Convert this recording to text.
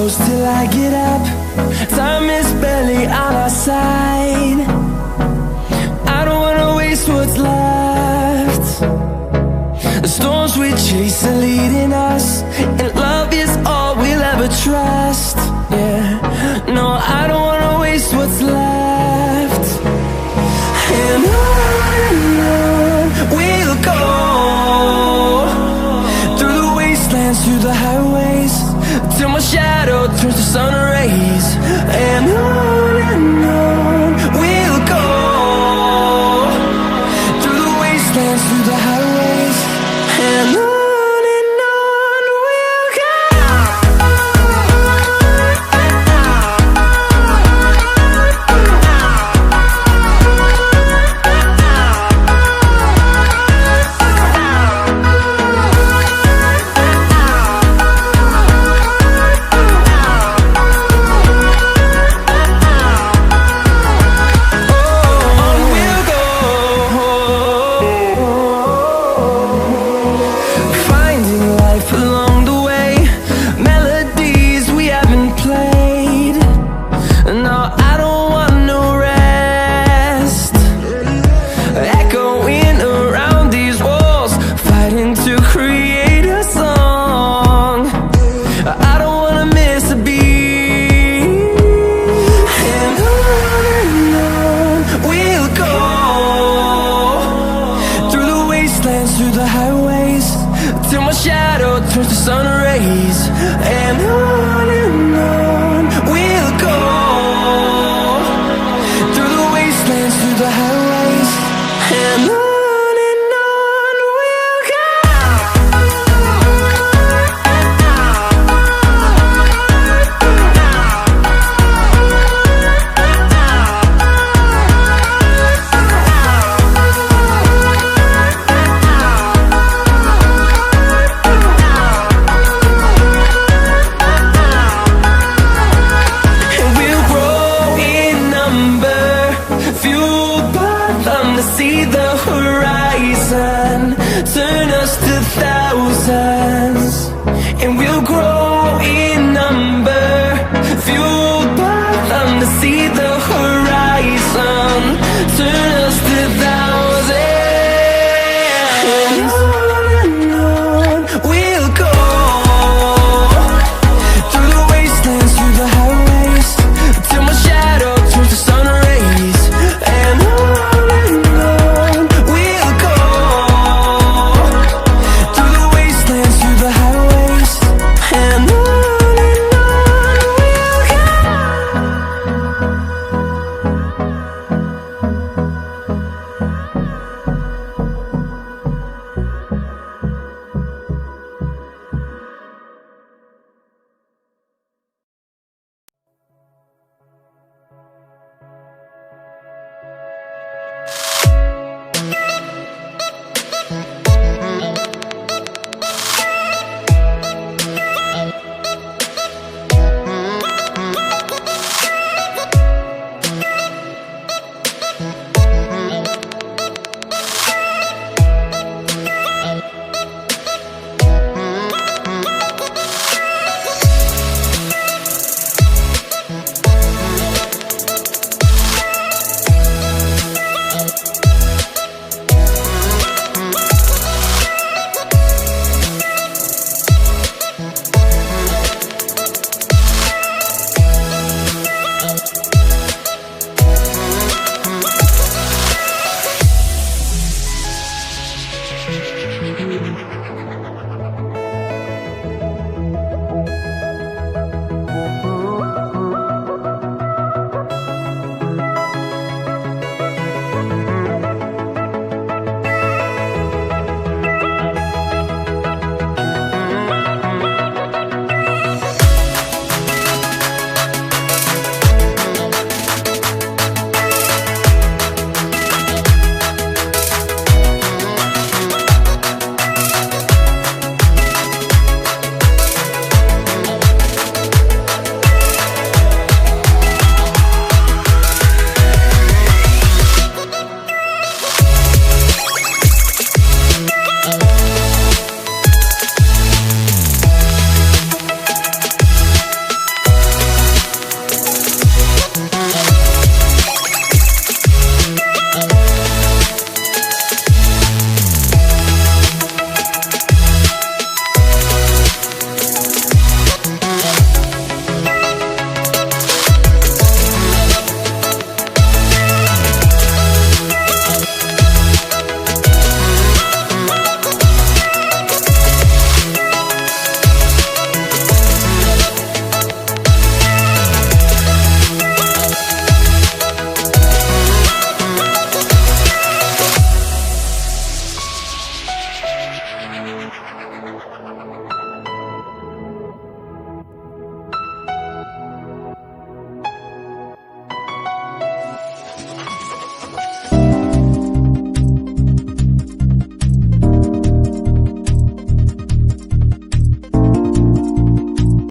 close till I get up. Time is barely on our side. I don't wanna waste what's left. The storms we chase are leading us, and love is all we'll ever trust. Yeah, no, I don't wanna waste what's left. And on we'll go, through the wastelands, through the highways, till my shadow turns to sun rays. And on we'll go, through the wastelands, through the highways, and on we'll go. Through the highways, till my shadow turns to sun rays. And on we'll go, through the wastelands, through the highways, and on we'll go. See the horizon, turn us to thousands, and we'll grow in number, fueled by them to see the horizon, turn